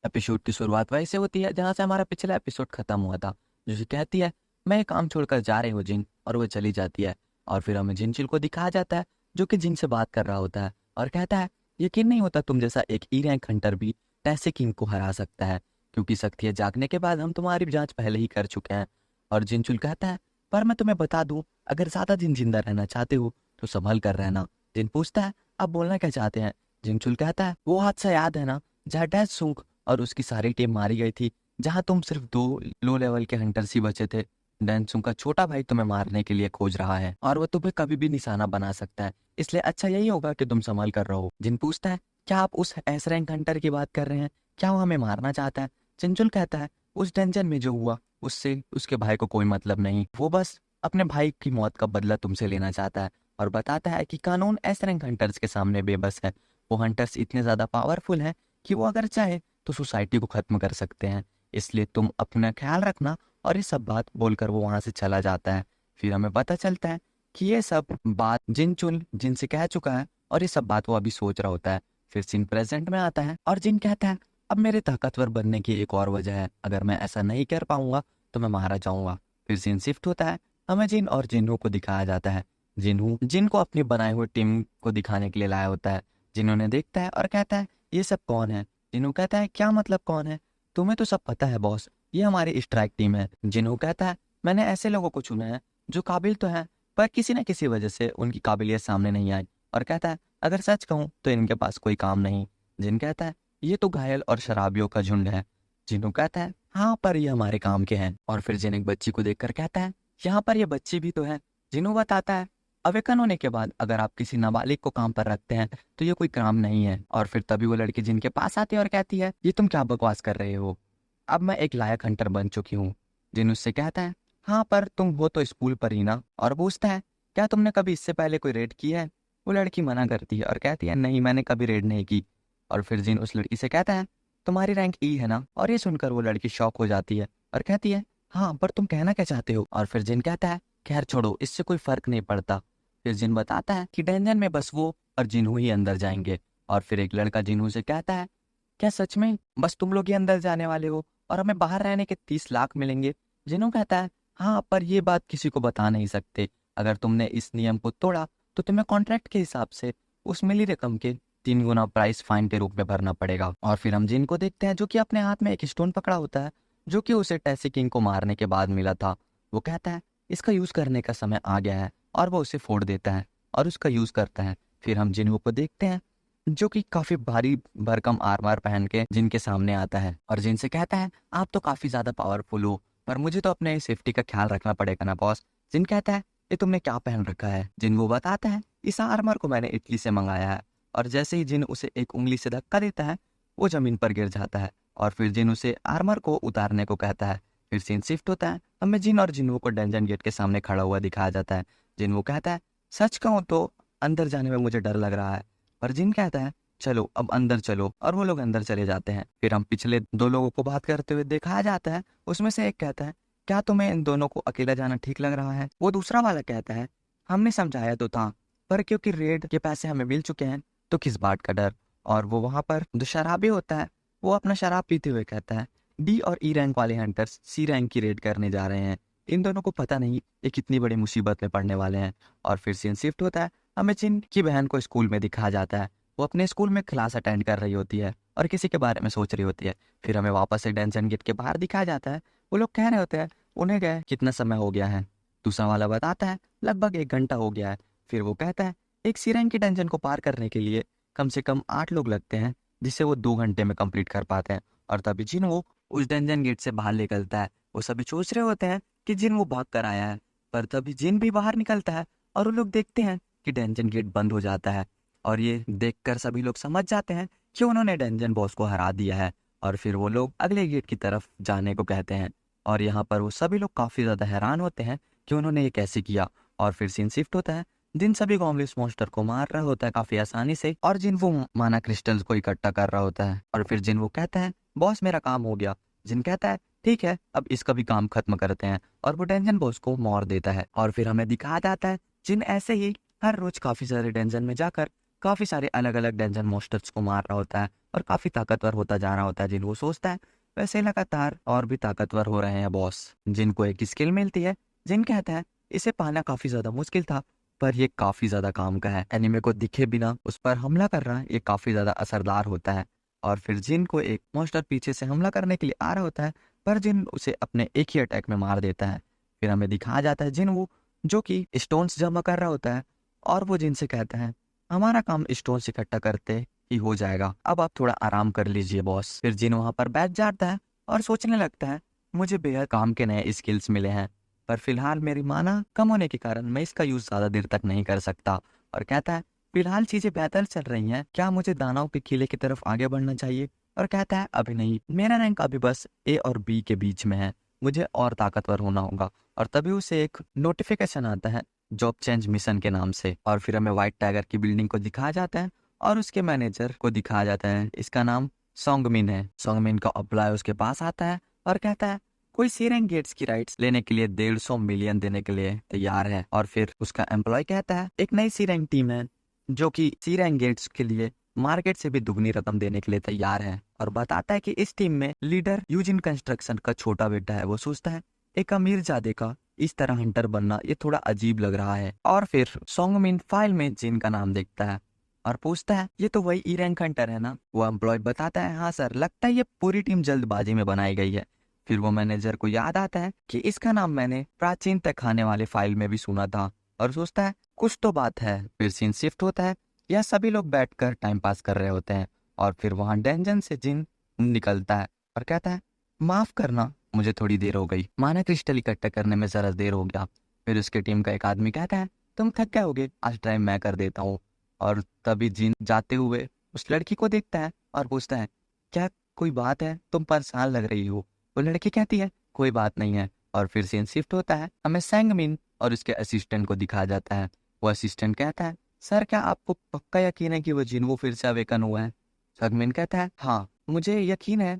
Episode की शुरुआत वैसे होती है जहाँ से हमारा पिछला एपिसोड खत्म हुआ था। जो कहती है, मैं ये काम छोड़कर जा रही हूँ जिन, और वो चली जाती है। और फिर हमें जिनचिल को दिखाया जाता है जो कि जिन से बात कर रहा होता है और कहता है, यकीन नहीं होता तुम जैसा एक ई रैंक हंटर भी टैसे किंग को हरा सकता है, क्योंकि शक्तियाँ जागने के बाद हम तुम्हारी जांच पहले ही कर चुके हैं। और जिनचुल कहता है, पर मैं तुम्हें बता दूं, अगर ज्यादा दिन जिंदा रहना चाहते हो तो संभल कर रहना। जिन पूछता है, आप बोलना क्या चाहते हैं? जिनचुल कहता है, वो हादसा याद है ना, जहाँ डैश सूंघ और उसकी सारी टीम मारी गई थी, जहां तुम सिर्फ 2 लो लेवल के हंटर्स ही बचे थे। डेंसुंग का छोटा भाई तुम्हें मारने के लिए खोज रहा है और वो तुम्हें कभी भी निशाना बना सकता है, इसलिए अच्छा यही होगा कि तुम संभल कर रहो। जिन पूछता है, क्या आप उस एस रैंक हंटर की बात कर रहे हैं? क्या वो हमें मारना चाहता है? चिंचुल कहता है, उस डेंजन में जो हुआ उससे उसके भाई को कोई मतलब नहीं, वो बस अपने भाई की मौत का बदला तुमसे लेना चाहता है। और बताता है कि कानून एस रैंक हंटर्स के सामने बेबस है। वो हंटर्स इतने ज्यादा पावरफुल हैं कि वो अगर चाहे तो सोसाइटी को खत्म कर सकते हैं, इसलिए तुम अपना ख्याल रखना। और ये सब बात बोलकर वो वहां से चला जाता है। फिर हमें पता चलता है कि ये सब बात जिनचुल जिनसे कह चुका है और ये सब बात वो अभी सोच रहा होता है। फिर सीन प्रेजेंट में आता है और जिन कहता है, अब मेरे ताकतवर बनने की एक और वजह है, अगर मैं ऐसा नहीं कर पाऊंगा तो मैं मारा जाऊंगा। फिर सीन शिफ्ट होता है, हमें जिन और जिन्हों को दिखाया जाता है। जिन्हों जिनको अपनी बनाई हुई टीम को दिखाने के लिए लाया होता है। जिन्होंने देखता है और कहता है, ये सब कौन है? जिन्हों कहता है, क्या मतलब कौन है? तुम्हें तो सब पता है बॉस, ये हमारी स्ट्राइक टीम है। जिन्हों कहता है, मैंने ऐसे लोगों को चुना है जो काबिल तो है, पर किसी न किसी वजह से उनकी काबिलियत सामने नहीं आई। और कहता है, अगर सच कहूं तो इनके पास कोई काम नहीं। जिन कहता है, ये तो घायल और शराबियों का झुंड है। जिन्हों कहता है, हाँ पर ये हमारे काम के हैं। और फिर जिन एक बच्ची को देखकर कहता है, यहाँ पर ये बच्ची भी तो है। जिन्हों बताता है, अवेकन होने के बाद अगर आप किसी नाबालिग को काम पर रखते हैं तो ये कोई काम नहीं है। और फिर तभी वो लड़की जिनके पास आती है और कहती है, ये तुम क्या बकवास कर रहे हो, अब मैं एक लायक हंटर बन चुकी हूँ। जिन उससे कहता है, हाँ पर तुम हो तो स्कूल पर ही ना। और पूछता है, क्या तुमने कभी इससे पहले कोई रेड की है? वो लड़की मना करती है और कहती है, नहीं मैंने कभी रेड नहीं की। और फिर जिन उस लड़की से कहता है, तुम्हारी रैंक ई है ना? और ये सुनकर वो लड़की शॉक हो जाती है और कहती है, हाँ पर तुम कहना क्या चाहते हो? और फिर जिन कहता है, खैर छोड़ो, इससे कोई फर्क नहीं पड़ता। फिर जिन बताता है कि डेंजन में बस वो और जिन्हू ही अंदर जाएंगे। और फिर एक लड़का जिन्हू से कहता है, क्या सच में बस तुम लोग ही अंदर जाने वाले हो और हमें बाहर रहने के 30 लाख मिलेंगे? जिन्हों कहता है, हाँ पर ये बात किसी को बता नहीं सकते, अगर तुमने इस नियम को तोड़ा तो तुम्हें कॉन्ट्रैक्ट के हिसाब से उस मिली रकम के 3 गुना प्राइस फाइन के रूप में भरना पड़ेगा। और फिर हम जिन को देखते हैं जो कि अपने हाथ में एक स्टोन पकड़ा होता है, जो कि उसे टैसी किंग को मारने के बाद मिला था। वो कहता है, इसका यूज करने का समय आ गया है, और वो उसे फोड़ देता है और उसका यूज करता है। फिर हम जिन्हों को देखते हैं जो कि काफी भारी भरकम आर्मर पहन के जिनके सामने आता है और जिनसे कहता है, आप तो काफी ज्यादा पावरफुल हो, पर मुझे तो अपने सेफ्टी का ख्याल रखना पड़ेगा ना बॉस। जिन कहता है, ये तुमने क्या पहन रखा है? जिन वो बताता है, इस आर्मर को मैंने इटली से मंगाया है। और जैसे ही जिन उसे एक उंगली से धक्का देता है, वो जमीन पर गिर जाता है। और फिर जिन उसे आर्मर को उतारने को कहता है। फिर सीन शिफ्ट होता है, हमें जिन और जिन्हों को डेंजन गेट के सामने खड़ा हुआ दिखाया जाता है। जिन वो कहता है, सच कहूं तो अंदर जाने में मुझे डर लग रहा है। पर जिन कहता है, चलो अब अंदर चलो, और वो लोग अंदर चले जाते हैं। फिर हम पिछले 2 लोगों को बात करते हुए दिखाया जाता है। उसमें से एक कहता है, क्या तुम्हें इन दोनों को अकेला जाना ठीक लग रहा है? वो दूसरा वाला कहता है, हमने समझाया तो था, पर क्योंकि रेड के पैसे हमें मिल चुके हैं तो किस बात का डर। और वो वहां पर जो शराबी होता है, वो अपना शराब पीते हुए कहता है, डी और ई रैंक वाले हंटर्स सी रैंक की रेड करने जा रहे हैं। इन दोनों को पता नहीं ये कितनी बड़ी मुसीबत में पड़ने वाले हैं। और फिर सीन शिफ्ट होता है, हमें जिन की बहन को स्कूल में दिखाया जाता है। वो अपने स्कूल में क्लास अटेंड कर रही होती है और किसी के बारे में सोच रही होती है। फिर हमें वापस से डेंजन गेट के बाहर दिखाया जाता है। वो लोग कह रहे होते हैं, उन्हें गए कितना समय हो गया है? दूसरा वाला बताता है, लगभग 1 घंटा हो गया है। फिर वो कहता है, एक सी रैंक की डेंजन को पार करने के लिए कम से कम 8 लोग लगते हैं, जिसे वो 2 घंटे में कंप्लीट कर पाते हैं। और तभी जिन वो उस डेंजन गेट से बाहर निकलता है। वो सभी सोच रहे होते हैं कि जिन वो भाग कर आया है, पर तभी जिन भी बाहर निकलता है और वो लोग देखते हैं कि डेंजन गेट बंद हो जाता है। और ये देखकर सभी लोग समझ जाते हैं कि उन्होंने डेंजन बॉस को हरा दिया है। और फिर वो लोग अगले गेट की तरफ जाने को कहते हैं। और यहाँ पर वो सभी लोग काफी ज्यादा हैरान होते हैं कि उन्होंने ये कैसे किया। और फिर सीन शिफ्ट होता है, जिन सभी गॉब्लिन मॉन्स्टर को मार रहा होता है काफी आसानी से, और जिन वो माना क्रिस्टल्स को इकट्ठा कर रहा होता है। और फिर जिन वो कहता है, बॉस मेरा काम हो गया। जिन कहता है, ठीक है अब इसका भी काम खत्म करते हैं। और वो डेंजन बॉस को मार देता है। और फिर हमें दिखाया जाता है, जिन ऐसे ही हर रोज काफी सारे डेंजन में जाकर काफी सारे अलग अलग डेंजन मॉन्स्टर्स को मार रहा होता है और काफी ताकतवर होता जा रहा होता है। जिन वो सोचता है वैसे लगातार और भी ताकतवर हो रहे हैं बॉस। जिनको एक स्किल मिलती है। जिन कहता है इसे पाना काफी ज्यादा मुश्किल था, पर ये काफी ज्यादा काम का है। एनिमे को दिखे बिना उस पर हमला कर रहा है, ये काफी ज्यादा असरदार होता है। और फिर जिन को एक मॉन्स्टर पीछे से हमला करने के लिए आ रहा होता है, पर जिन उसे अपने एक ही अटैक में मार देता है। फिर हमें दिखाया जाता है जिन वो जो कि स्टोन्स जमा कर रहा होता है, और वो जिन से कहता है हमारा काम स्टोन्स इकट्ठा करते ही हो जाएगा, अब आप थोड़ा आराम कर लीजिए बॉस। फिर जिन वहां पर बैठ जाता है और सोचने लगता है मुझे बेहद काम के नए स्किल्स मिले हैं, पर फिलहाल मेरी माना कम होने के कारण मैं इसका यूज ज्यादा देर तक नहीं कर सकता। और कहता है फिलहाल चीजें बेहतर चल रही हैं, क्या मुझे दानव के किले की तरफ आगे बढ़ना चाहिए? और कहता है अभी नहीं, मेरा रैंक अभी बस ए और बी के बीच में है, मुझे और ताकतवर होना होगा। और तभी उसे एक नोटिफिकेशन आता है जॉब चेंज मिशन के नाम से। और फिर हमें व्हाइट टाइगर की बिल्डिंग को दिखाया जाता है और उसके मैनेजर को दिखाया जाता है, इसका नाम सोंगमिन है। सोंगमिन का एम्प्लॉय उसके पास आता है और कहता है कोई सी रैंक गेट्स की राइट्स लेने के लिए 150 मिलियन देने के लिए तैयार है। और फिर उसका एम्प्लॉय कहता है एक नई सी रैंक टीम है जो कि सी रैंक गेट्स के लिए मार्केट से भी दुगनी रकम देने के लिए तैयार है। और बताता है कि इस टीम में लीडर यूजिन कंस्ट्रक्शन का छोटा बेटा है। वो सोचता है एक अमीर जादे का इस तरह हंटर बनना ये थोड़ा अजीब लग रहा है। और फिर सोंगमिन फाइल में जिन का नाम देखता है और पूछता है ये तो वही ई रैंक हंटर है ना? वो एम्प्लॉय बताता है हाँ सर, लगता है ये पूरी टीम जल्दबाजी में बनाई गई है। फिर वो मैनेजर को याद आता है कि इसका नाम मैंने प्राचीन तहखाने वाले फाइल में भी सुना था, और सोचता है कुछ तो बात है। फिर सीन शिफ्ट होता है, यह सभी लोग बैठकर टाइम पास कर रहे होते हैं। और फिर वहां डेंजन से जिन निकलता है और कहता है माफ करना, मुझे थोड़ी देर हो गई, माना क्रिस्टल इकट्ठा करने में जरा देर हो गया। फिर उसके टीम का एक आदमी कहता है तुम थक गए होगे, आज ड्राइव मैं कर देता हूँ। और तभी जिन जाते हुए उस लड़की को देखता है और पूछता है क्या कोई बात है, तुम परेशान लग रही हो? वो लड़की कहती है कोई बात नहीं है। और फिर सीन शिफ्ट होता है, हमें सैंगमिन और उसके असिस्टेंट को दिखाया जाता है। वो असिस्टेंट कहता है सर क्या आपको पक्का यकीन है कि वो जिन वो फिर से अवेकन हुआ है? सैंगमिन कहता है हाँ मुझे यकीन है,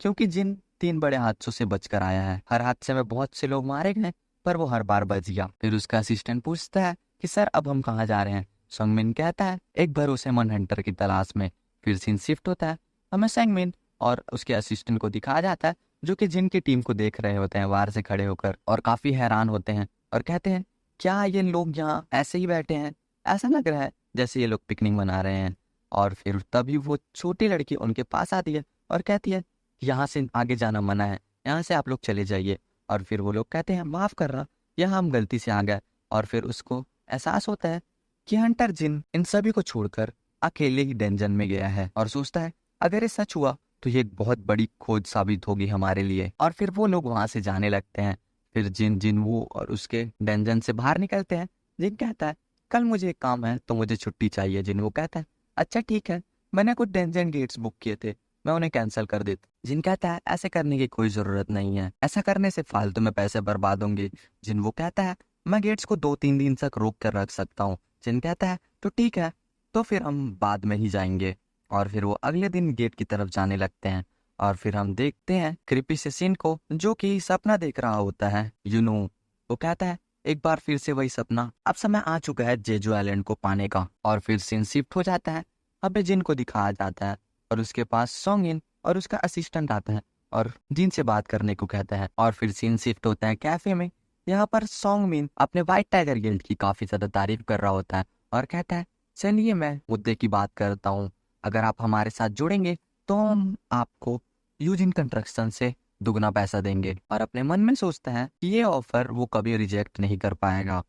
क्योंकि जिन 3 बड़े हादसों से बचकर आया है। हर हादसे में बहुत से लोग मारे गए, पर वो हर बार बच गया। फिर उसका असिस्टेंट पूछता है कि सर अब हम कहाँ जा रहे हैं? सैंगमिन कहता है एक भरोसेमंद हंटर की तलाश में। फिर सीन शिफ्ट होता है, हमें सैंगमिन और उसके असिस्टेंट को दिखाया जाता है जो कि जिन की टीम को देख रहे होते हैं बाहर से खड़े होकर, और काफी हैरान होते हैं और कहते हैं क्या ये लोग यहाँ ऐसे ही बैठे हैं? ऐसा लग रहा है जैसे ये लोग पिकनिक मना रहे हैं। और फिर तभी वो छोटी लड़की उनके पास आती है और कहती है यहाँ से आगे जाना मना है, यहाँ से आप लोग चले जाइए। और फिर वो लोग कहते हैं माफ करना, यहाँ हम गलती से आ गए। और फिर उसको एहसास होता है कि हंटर जिन इन सभी को छोड़कर अकेले ही डेंजन में गया है, और सोचता है अगर ये सच हुआ तो ये एक बहुत बड़ी खोज साबित होगी हमारे लिए। और फिर वो लोग वहां से जाने लगते हैं। फिर जिन जिन वो और उसके डेंजन से बाहर निकलते हैं। जिन कहता है कल मुझे एक काम है तो मुझे छुट्टी चाहिए। जिन वो कहता है अच्छा ठीक है, मैंने कुछ डेंजन गेट्स बुक किए थे, मैं उन्हें कैंसिल कर देता। जिन कहता है ऐसे करने की कोई जरूरत नहीं है, ऐसा करने से फालतू में पैसे बर्बाद होंगे। जिन वो कहता है मैं गेट्स को 2-3 दिन तक रोक कर रख सकता हूँ। जिन कहता है तो ठीक है, तो फिर हम बाद में ही जाएंगे। और फिर वो अगले दिन गेट की तरफ जाने लगते हैं। और फिर हम देखते हैं क्रिपी से सीन को जो कि सपना देख रहा होता है। वो कहता है एक बार फिर से वही सपना, अब समय आ चुका है जेजू आइलैंड को पाने का। और फिर सीन शिफ्ट हो जाता है, अबे जिन को दिखाया जाता है और उसके पास सोंगिन और उसका असिस्टेंट आता है और जिन से बात करने को कहता है। और फिर सीन शिफ्ट होता है कैफे में। यहाँ पर सोंगमिन अपने व्हाइट टाइगर गिल्ड की काफी ज्यादा तारीफ कर रहा होता है और कहता है चलिए मैं मुद्दे की बात करता हूँ, अगर आप हमारे साथ जुड़ेंगे तो हम आपको यूजिन कंस्ट्रक्शन से दुगना पैसा देंगे। और अपने मन में सोचता है कि ये ऑफर वो कभी रिजेक्ट नहीं कर पाएगा।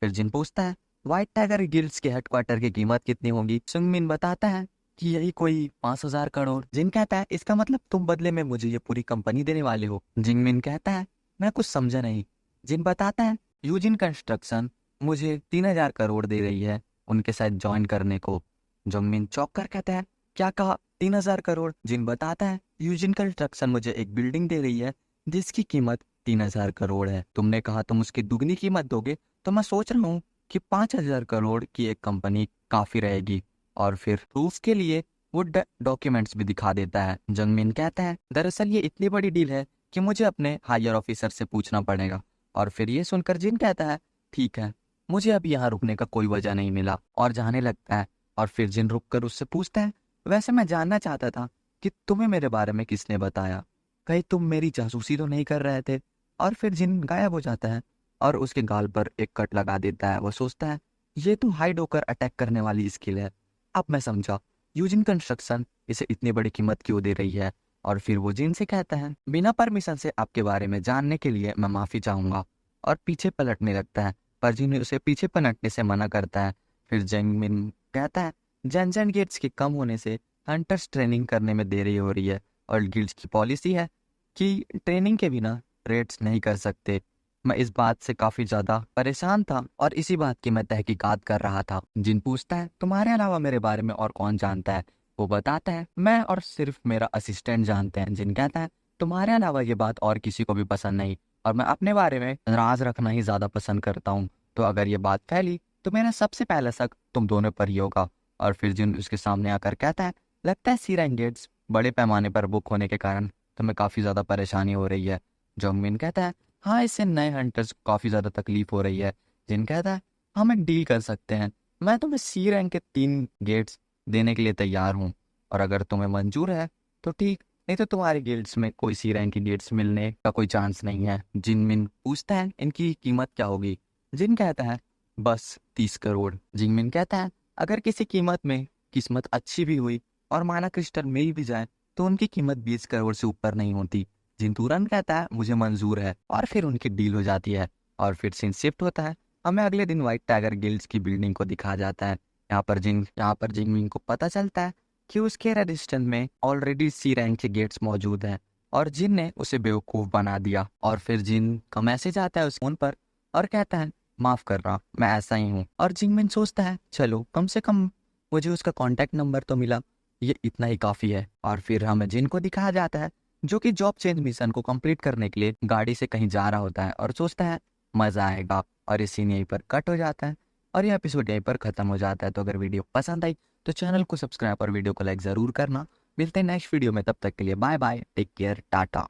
फिर जिन पूछता है व्हाइट टाइगर गिल्ड्स के हेडक्वार्टर की कीमत कितनी होगी? सुंगमिन बताता है कि यही कोई 5,000 करोड़। जिन कहता है इसका मतलब तुम बदले में मुझे ये पूरी कंपनी देने वाले हो? जिंगमिन कहता है मैं कुछ समझा नहीं। जिन बताता है यूजिन कंस्ट्रक्शन मुझे 3,000 करोड़ दे रही है उनके साथ ज्वाइन करने को। जिंगमिन चौंक कर कहता है क्या कहा, 3,000 करोड़? जिन बताता है यूजिन कंस्ट्रक्शन मुझे एक बिल्डिंग दे रही है जिसकी कीमत 3,000 करोड़ है, तुमने कहा तुम उसकी दुगनी कीमत दोगे, तो मैं सोच रहा हूँ कि 5,000 करोड़ की एक कंपनी काफी रहेगी। और फिर प्रूफ के लिए वो डॉक्यूमेंट्स भी दिखा देता है। जंगमिन कहता है दरअसल ये इतनी बड़ी डील है कि मुझे अपने हायर ऑफिसर से पूछना पड़ेगा। और फिर ये सुनकर जिन कहता है ठीक है, मुझे अब यहाँ रुकने का कोई वजह नहीं मिला, और जाने लगता है। और फिर जिन रुक कर उससे पूछता है, वैसे मैं जानना चाहता था कि तुम्हें मेरे बारे में किसने बताया, कहीं तुम मेरी जासूसी तो नहीं कर रहे थे। और फिर जिन गायब हो जाता है और उसके गाल पर एक कट लगा देता है। वो सोचता है ये तो हाइड होकर अटैक करने वाली स्किल है। अब मैं समझा यूजिन कंस्ट्रक्शन इसे इतनी बड़ी कीमत क्यों दे रही है। और फिर वो जिन से कहता है बिना परमिशन से आपके बारे में जानने के लिए मैं माफ़ी चाहूँगा, और पीछे पलटने लगता है। पर जिन उसे पीछे पलटने से मना करता है। फिर जेंगमिन कहता है जेंजेंट गेट्स के कम होने से हंटर्स ट्रेनिंग करने में देरी हो रही है, और गिल्ड्स की पॉलिसी है कि ट्रेनिंग के बिना रेड्स नहीं कर सकते। मैं इस बात से काफ़ी ज़्यादा परेशान था और इसी बात की मैं तहकीकात कर रहा था। जिन पूछता है तुम्हारे अलावा मेरे बारे में और कौन जानता है। वो बताता है मैं और सिर्फ मेरा असिस्टेंट जानते हैं। जिन कहता है तुम्हारे अलावा ये बात और किसी को भी पसंद नहीं, और मैं अपने बारे में राज रखना ही ज़्यादा पसंद करता हूँ। तो अगर ये बात फैली तो मेरा सबसे पहला शक तुम दोनों पर ही होगा। और फिर जिन उसके सामने आकर कहता है लगता है सीरेन गेट्स बड़े पैमाने पर बुक होने के कारण तुम्हें काफ़ी ज़्यादा परेशानी हो रही है। जोंगमिन कहता है हाँ, इससे नए हंटर्स को काफ़ी ज़्यादा तकलीफ हो रही है। जिन कहता है हम एक डील कर सकते हैं, मैं तुम्हें सी रैंक के 3 गेट्स देने के लिए तैयार हूँ, और अगर तुम्हें मंजूर है तो ठीक, नहीं तो तुम्हारे गिल्ड्स में कोई सी रैंक की गेट्स मिलने का कोई चांस नहीं है। जिनमिन पूछता है इनकी कीमत क्या होगी। जिन कहता है बस 30 करोड़। जिनमिन कहता है अगर किसी कीमत में किस्मत अच्छी भी हुई और माना क्रिस्टल मिल भी जाए तो उनकी कीमत 20 करोड़ से ऊपर नहीं होती। जिन तुरंत कहता है मुझे मंजूर है, और फिर उनकी डील हो जाती है। और फिर सीन शिफ्ट होता है, हमें अगले दिन व्हाइट टाइगर गिल्ड्स की बिल्डिंग को दिखा जाता है। यहाँ पर जिंगमिंग को पता चलता है कि उसके रेजिस्टेंस में ऑलरेडी सी रैंक के गेट्स मौजूद हैं, और जिन ने उसे बेवकूफ़ बना दिया। और फिर जिन का मैसेज आता है उस फोन पर और कहता है माफ़ कर रहा, मैं ऐसा ही हूँ। और जिंगमिन सोचता है चलो कम से कम मुझे उसका कॉन्टैक्ट नंबर तो मिला, ये इतना ही काफ़ी है। और फिर हमें जिन को दिखाया जाता है जो कि जॉब चेंज मिशन को कंप्लीट करने के लिए गाड़ी से कहीं जा रहा होता है और सोचता है मज़ा आएगा। और ये सीन यहीं पर कट हो जाता है और ये एपिसोड यहीं पर ख़त्म हो जाता है। तो अगर वीडियो पसंद आई तो चैनल को सब्सक्राइब और वीडियो को लाइक ज़रूर करना। मिलते हैं नेक्स्ट वीडियो में, तब तक के लिए bye bye, take care, Tata.